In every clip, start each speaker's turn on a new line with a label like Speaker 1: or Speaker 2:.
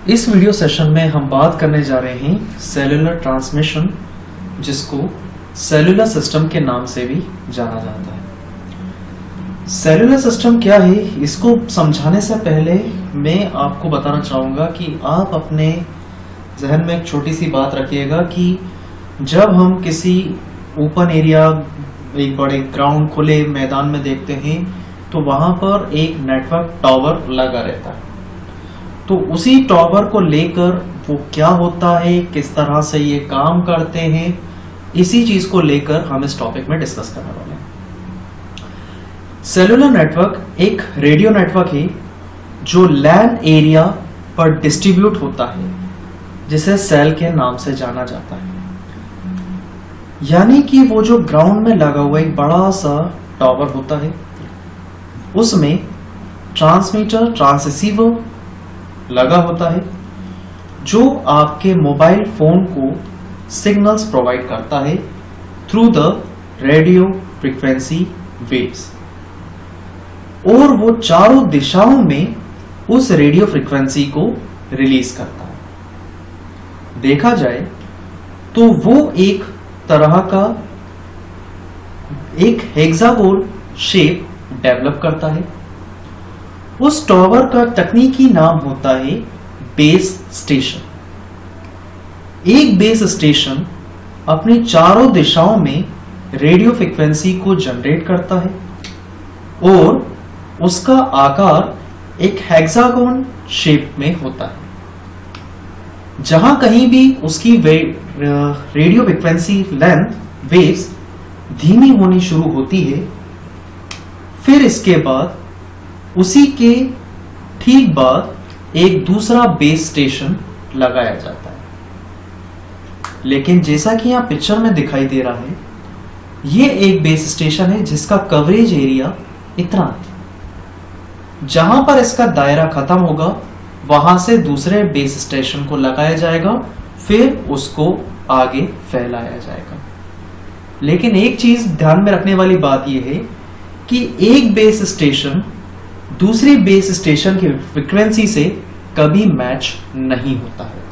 Speaker 1: इस video session में हम बात करने जा रहे हैं सेलुलर ट्रांसमिशन, जिसको सेलुलर सिस्टम के नाम से भी जाना जाता है। सेलुलर सिस्टम क्या है, इसको समझाने से पहले मैं आपको बताना चाहूंगा कि आप अपने जहन में एक छोटी सी बात रखिएगा कि जब हम किसी ओपन एरिया, एक बड़े ग्राउंड, खुले मैदान में देखते हैं तो वहां पर एक नेटवर्क टावर लगा रहता है। तो उसी टावर को लेकर वो क्या होता है, किस तरह से ये काम करते हैं, इसी चीज को लेकर हम इस टॉपिक में डिस्कस करने वाले हैं। सेलुलर नेटवर्क एक रेडियो नेटवर्क है जो लैन एरिया पर डिस्ट्रीब्यूट होता है, जिसे सेल के नाम से जाना जाता है। यानी कि वो जो ग्राउंड में लगा हुआ एक बड़ा सा टावर होता है, उसमें ट्रांसमीटर, ट्रांससीवर लगा होता है जो आपके मोबाइल फोन को सिग्नल्स प्रोवाइड करता है through the radio frequency waves, और वो चारों दिशाओं में उस रेडियो फ्रीक्वेंसी को रिलीज करता है। देखा जाए तो वो एक तरह का एक हेक्सागोन शेप डेवलप करता है। उस टावर का तकनीकी नाम होता है बेस स्टेशन। एक बेस स्टेशन अपने चारों दिशाओं में रेडियो फ्रीक्वेंसी को जनरेट करता है और उसका आकार एक हेक्सागोन शेप में होता है। जहां कहीं भी उसकी रेडियो फ्रीक्वेंसी लेंथ, वेव्स धीमी होनी शुरू होती है, फिर इसके बाद उसी के ठीक बाद एक दूसरा बेस स्टेशन लगाया जाता है। लेकिन जैसा कि यहां पिक्चर में दिखाई दे रहा है, ये एक बेस स्टेशन है जिसका कवरेज एरिया इतना है। जहां पर इसका दायरा खत्म होगा वहां से दूसरे बेस स्टेशन को लगाया जाएगा, फिर उसको आगे फैलाया जाएगा। लेकिन एक चीज ध्यान में रखने वाली बात यह है कि एक बेस स्टेशन दूसरी बेस स्टेशन की फ्रीक्वेंसी से कभी मैच नहीं होता है।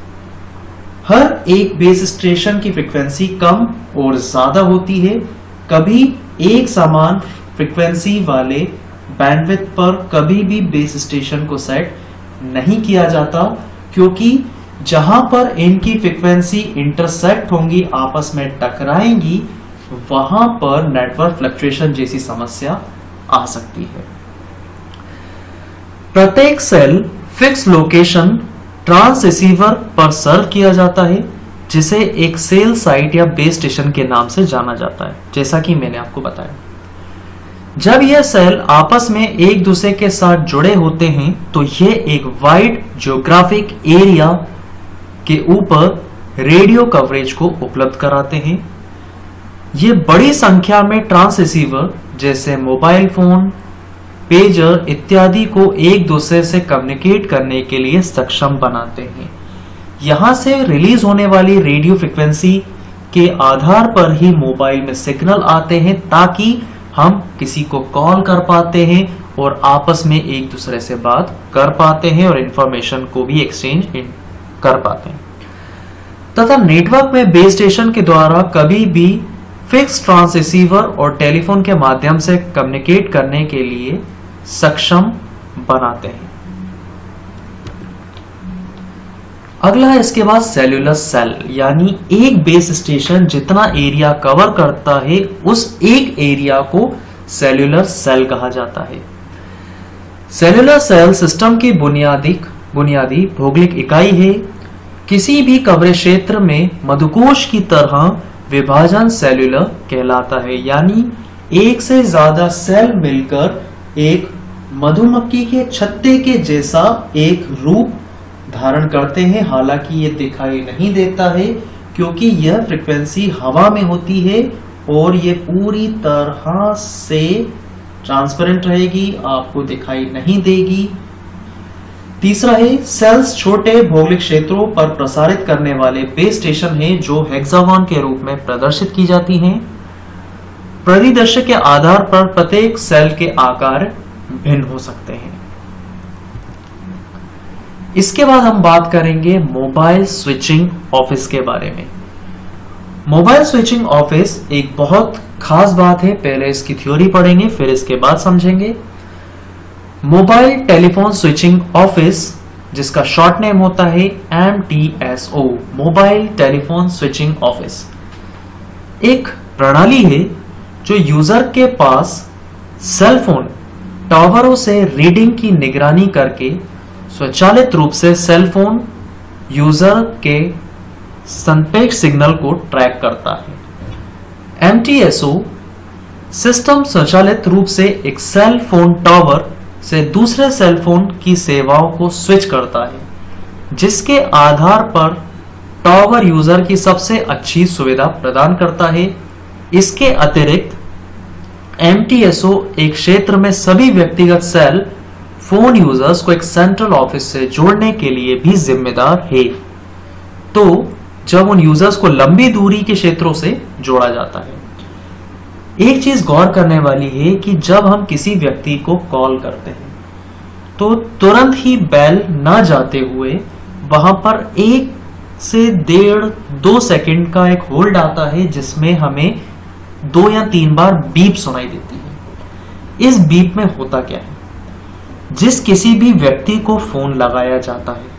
Speaker 1: हर एक बेस स्टेशन की फ्रीक्वेंसी कम और ज्यादा होती है। कभी एक समान फ्रीक्वेंसी वाले बैंडविड्थ पर कभी भी बेस स्टेशन को सेट नहीं किया जाता, क्योंकि जहां पर इनकी फ्रीक्वेंसी इंटरसेक्ट होंगी, आपस में टकराएंगी, वहां पर नेटवर्क फ्लक्चुएशन जैसी समस्या आ सकती है। प्रत्येक सेल फिक्स लोकेशन ट्रांससीवर पर सर्व किया जाता है, जिसे एक सेल साइट या बेस स्टेशन के नाम से जाना जाता है। जैसा कि मैंने आपको बताया, जब यह सेल आपस में एक दूसरे के साथ जुड़े होते हैं तो यह एक वाइड ज्योग्राफिक एरिया के ऊपर रेडियो कवरेज को उपलब्ध कराते हैं। ये बड़ी संख्या में ट्रांससीवर जैसे मोबाइल फोन, पेजर इत्यादि को एक दूसरे से कम्युनिकेट करने के लिए सक्षम बनाते हैं। यहां से रिलीज होने वाली रेडियो फ्रीक्वेंसी के आधार पर ही मोबाइल में सिग्नल आते हैं, ताकि हम किसी को कॉल कर पाते हैं और आपस में एक दूसरे से बात कर पाते हैं और इंफॉर्मेशन को भी एक्सचेंज कर पाते हैं। तथा नेटवर्क में बेस स्टेशन के द्वारा कभी भी फिक्स ट्रांससीवर और टेलीफोन के माध्यम से कम्युनिकेट करने के लिए सक्षम बनाते हैं। अगला है इसके बाद सेल्यूलर सेल, यानी एक बेस स्टेशन जितना एरिया कवर करता है उस एक एरिया को सेल्यूलर सेल कहा जाता है। सेल्यूलर सेल सिस्टम की बुनियादी भौगोलिक इकाई है। किसी भी कवरेज क्षेत्र में मधुकोश की तरह विभाजन सेल्यूलर कहलाता है, यानी एक से ज्यादा सेल मिलकर एक मधुमक्खी के छत्ते के जैसा एक रूप धारण करते हैं। हालांकि ये दिखाई नहीं देता है क्योंकि यह फ्रीक्वेंसी हवा में होती है और ये पूरी तरह से ट्रांसपेरेंट रहेगी, आपको दिखाई नहीं देगी। तीसरा है सेल्स छोटे भौगोलिक क्षेत्रों पर प्रसारित करने वाले बेस स्टेशन हैं जो हेक्सागोन के रूप में प्रदर्शित की जाती हैं। परिदृश्य के आधार पर प्रत्येक सेल के आकार भिन्न हो सकते हैं। इसके बाद हम बात करेंगे मोबाइल स्विचिंग ऑफिस के बारे में। मोबाइल स्विचिंग ऑफिस एक बहुत खास बात है, पहले इसकी थ्योरी पढ़ेंगे फिर इसके बाद समझेंगे। मोबाइल टेलीफोन स्विचिंग ऑफिस, जिसका शॉर्ट नेम होता है MTSO, mobile telephone switching office, एक प्रणाली है जो यूजर के पास सेल फोन टावरों से रीडिंग की निगरानी करके स्वचालित रूप से सेल फोन यूजर के संपेक्ष सिग्नल को ट्रैक करता है। MTSO सिस्टम स्वचालित रूप से एक सेल फोन टावर से दूसरे सेल फोन की सेवाओं को स्विच करता है, जिसके आधार पर टावर यूजर की सबसे अच्छी सुविधा प्रदान करता है। इसके अतिरिक्त MTSO एक क्षेत्र में सभी व्यक्तिगत सेल फोन यूजर्स को एक सेंट्रल ऑफिस से जोड़ने के लिए भी जिम्मेदार है। तो जब उन यूजर्स को लंबी दूरी के क्षेत्रों से जोड़ा जाता है, एक चीज गौर करने वाली है कि जब हम किसी व्यक्ति को कॉल करते हैं तो तुरंत ही बेल ना जाते हुए वहां पर 1 से 1.5-2 सेकंड का एक होल्ड आता है, जिसमें हमें 2 या 3 बार बीप सुनाई देती है। इस बीप में होता क्या है, जिस किसी भी व्यक्ति को फोन लगाया जाता है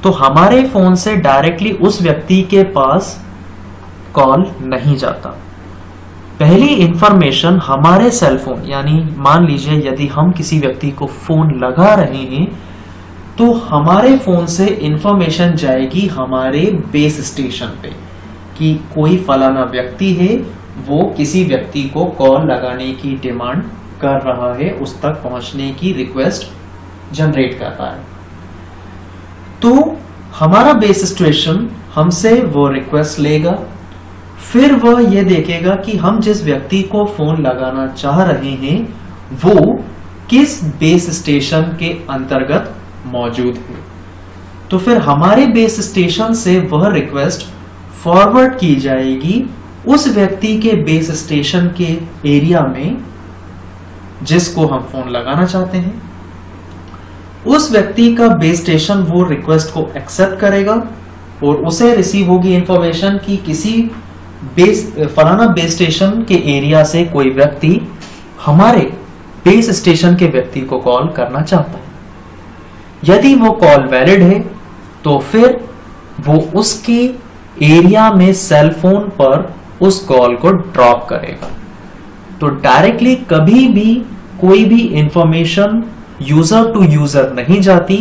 Speaker 1: तो हमारे फोन से डायरेक्टली उस व्यक्ति के पास कॉल नहीं जाता। पहली इंफॉर्मेशन हमारे सेल फोन, यानी मान लीजिए यदि हम किसी व्यक्ति को फोन लगा रहे हैं तो हमारे फोन से इंफॉर्मेशन जाएगी हमारे बेस स्टेशन पे कि कोई फलाना व्यक्ति है, वो किसी व्यक्ति को कॉल लगाने की डिमांड कर रहा है, उस तक पहुंचने की रिक्वेस्ट जनरेट कर रहा है। तो हमारा बेस स्टेशन हमसे वो रिक्वेस्ट लेगा, फिर वह यह देखेगा कि हम जिस व्यक्ति को फोन लगाना चाह रहे हैं वो किस बेस स्टेशन के अंतर्गत मौजूद है। तो फिर हमारे बेस स्टेशन से वह रिक्वेस्ट फॉरवर्ड की जाएगी उस व्यक्ति के बेस स्टेशन के एरिया में जिसको हम फोन लगाना चाहते हैं। उस व्यक्ति का बेस स्टेशन वो रिक्वेस्ट को एक्सेप्ट करेगा और उसे रिसीव होगी इंफॉर्मेशन कि किसी फलाना बेस स्टेशन के एरिया से कोई व्यक्ति हमारे बेस स्टेशन के व्यक्ति को कॉल करना चाहता है। यदि वो कॉल वैलिड है तो फिर वो उसके एरिया में सेल फोन पर उस कॉल को ड्रॉप करेगा। तो डायरेक्टली कभी भी कोई भी इंफॉर्मेशन यूजर टू यूजर नहीं जाती,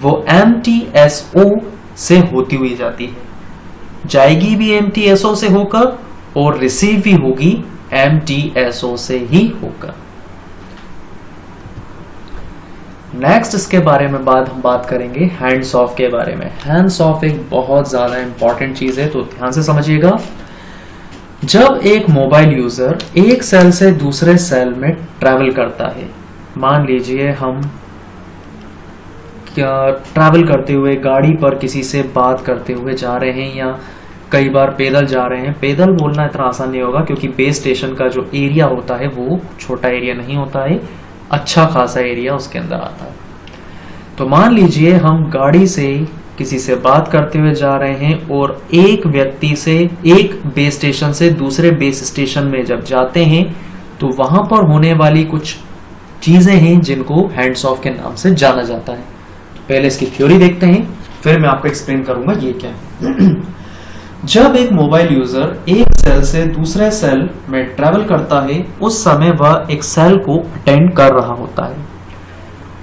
Speaker 1: वो MTSO से होती हुई जाती है, जाएगी भी MTSO से होकर और रिसीव भी होगी MTSO से ही होकर। नेक्स्ट इसके बारे में हम बात करेंगे हैंड्स ऑफ के बारे में। हैंड्स ऑफ एक बहुत ज्यादा इंपॉर्टेंट चीज है, तो ध्यान से समझिएगा। जब एक मोबाइल यूजर एक सेल से दूसरे सेल में ट्रैवल करता है, मान लीजिए हम ट्रैवल करते हुए गाड़ी पर किसी से बात करते हुए जा रहे हैं या कई बार पैदल जा रहे हैं। पैदल बोलना इतना आसान नहीं होगा क्योंकि बेस स्टेशन का जो एरिया होता है वो छोटा एरिया नहीं होता है, अच्छा खासा एरिया उसके अंदर आता है। तो मान लीजिए हम गाड़ी से किसी से बात करते हुए जा रहे हैं और एक व्यक्ति से एक बेस स्टेशन से दूसरे बेस स्टेशन में जब जाते हैं तो वहां पर होने वाली कुछ चीजें हैं जिनको हैंड्स ऑफ के नाम से जाना जाता है। पहले इसकी थ्योरी देखते हैं, फिर मैं आपको एक्सप्लेन करूंगा ये क्या है। जब एक मोबाइल यूजर एक सेल से दूसरे सेल में ट्रैवल करता है, उस समय वह एक सेल को अटेंड कर रहा होता है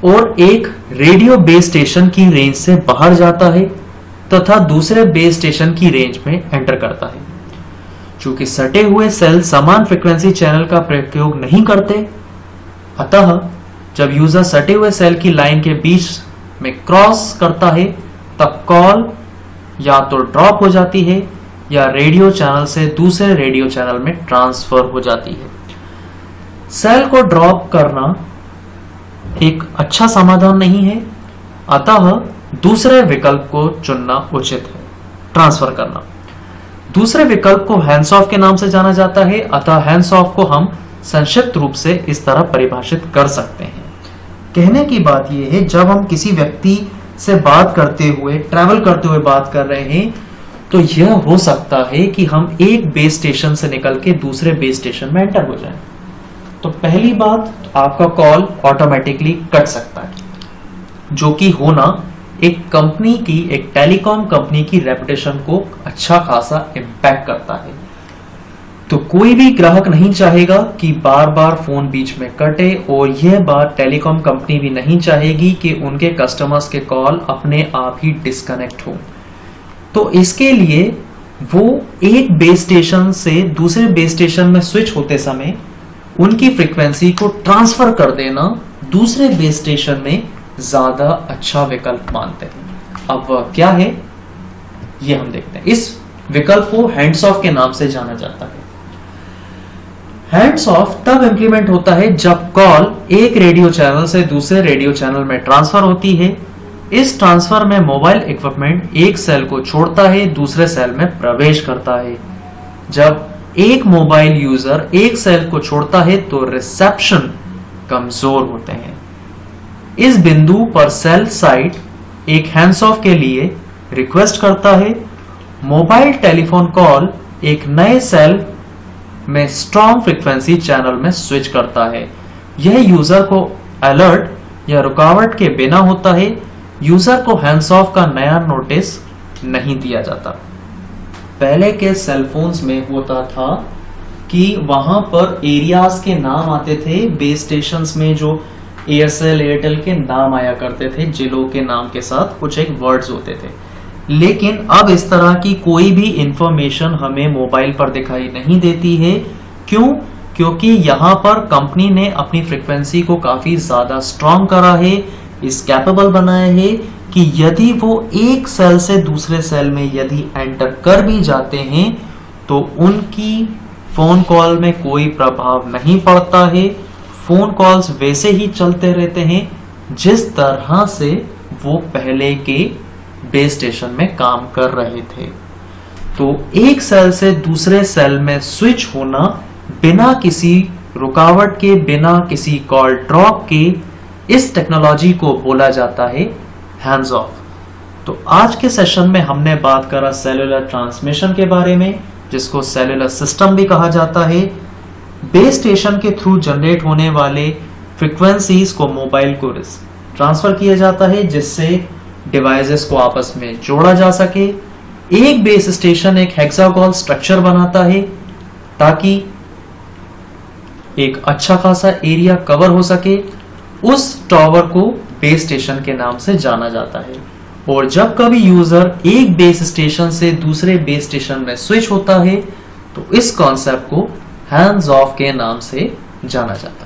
Speaker 1: और एक रेडियो बेस स्टेशन की रेंज से बाहर जाता है तथा दूसरे बेस स्टेशन की रेंज में एंटर करता है। चूंकि सटे हुए सेल समान फ्रीक्वेंसी चैनल का प्रयोग नहीं करते, अतः जब यूजर सटे हुए सेल की लाइन के बीच में क्रॉस करता है तब कॉल या तो ड्रॉप हो जाती है या रेडियो चैनल से दूसरे रेडियो चैनल में ट्रांसफर हो जाती है। सेल को ड्रॉप करना एक अच्छा समाधान नहीं है, अतः दूसरे विकल्प को चुनना उचित है, ट्रांसफर करना। दूसरे विकल्प को हैंड्स ऑफ के नाम से जाना जाता है, अतः हैंड्स ऑफ को हम संक्षिप्त रूप से इस तरह परिभाषित कर सकते हैं। कहने की बात यह है, जब हम किसी व्यक्ति से बात करते हुए, ट्रैवल करते हुए बात कर रहे हैं, तो यह हो सकता है कि हम एक बेस स्टेशन से निकल के दूसरे बेस स्टेशन में एंटर हो जाएं। तो पहली बात, आपका कॉल ऑटोमेटिकली कट सकता है, जो कि होना एक कंपनी की, एक टेलीकॉम कंपनी की रेपुटेशन को अच्छा खासा इम्पैक्ट करता है। तो कोई भी ग्राहक नहीं चाहेगा कि बार बार फोन बीच में कटे, और यह बात टेलीकॉम कंपनी भी नहीं चाहेगी कि उनके कस्टमर्स के कॉल अपने आप ही डिस्कनेक्ट हो। तो इसके लिए वो एक बेस स्टेशन से दूसरे बेस स्टेशन में स्विच होते समय उनकी फ्रीक्वेंसी को ट्रांसफर कर देना दूसरे बेस स्टेशन में ज्यादा अच्छा विकल्प मानते हैं। अब वह क्या है ये हम देखते हैं। इस विकल्प को हैंड्स ऑफ के नाम से जाना जाता है। हैंड्स ऑफ तब इंप्लीमेंट होता है जब कॉल एक रेडियो चैनल से दूसरे रेडियो चैनल में ट्रांसफर होती है। इस ट्रांसफर में मोबाइल इक्विपमेंट एक सेल को छोड़ता है, दूसरे सेल में प्रवेश करता है। जब एक मोबाइल यूजर एक सेल को छोड़ता है तो रिसेप्शन कमजोर होते हैं। इस बिंदु पर सेल साइट एक हैंड्स ऑफ के लिए रिक्वेस्ट करता है। मोबाइल टेलीफोन कॉल एक नए सेल में स्ट्रॉन्ग फ्रीक्वेंसी चैनल में स्विच करता है। यह यूजर को अलर्ट या रुकावट के बिना होता है। यूजर को हैंड्स ऑफ का नया नोटिस नहीं दिया जाता। पहले के सेल फोन्स में होता था कि वहां पर एरियाज के नाम आते थे, बेस स्टेशंस में जो एयरसेल एयरटेल के नाम आया करते थे, जिलों के नाम के साथ कुछ एक वर्ड्स होते थे। लेकिन अब इस तरह की कोई भी इंफॉर्मेशन हमें मोबाइल पर दिखाई नहीं देती है। क्यों? क्योंकि यहाँ पर कंपनी ने अपनी फ्रीक्वेंसी को काफी ज्यादा स्ट्रॉन्ग करा है, इस कैपेबल बनाया है कि यदि वो एक सेल से दूसरे सेल में यदि एंटर कर भी जाते हैं तो उनकी फोन कॉल में कोई प्रभाव नहीं पड़ता है। फोन कॉल्स वैसे ही चलते रहते हैं जिस तरह से वो पहले के बेस स्टेशन में काम कर रहे थे। तो एक सेल से दूसरे सेल में स्विच होना बिना किसी रुकावट के, बिना किसी कॉल ड्रॉप के, इस टेक्नोलॉजी को बोला जाता है हैंड्स ऑफ। तो आज के सेशन में हमने बात करा सेलुलर ट्रांसमिशन के बारे में, जिसको सेलुलर सिस्टम भी कहा जाता है। बेस स्टेशन के थ्रू जनरेट होने वाले फ्रीक्वेंसीज को मोबाइल को ट्रांसफर किया जाता है, जिससे डिवाइसेस को आपस में जोड़ा जा सके। एक बेस स्टेशन एक हेक्सागोनल स्ट्रक्चर बनाता है ताकि एक अच्छा खासा एरिया कवर हो सके। उस टावर को बेस स्टेशन के नाम से जाना जाता है। और जब कभी यूजर एक बेस स्टेशन से दूसरे बेस स्टेशन में स्विच होता है तो इस कॉन्सेप्ट को हैंड्स ऑफ के नाम से जाना जाता है।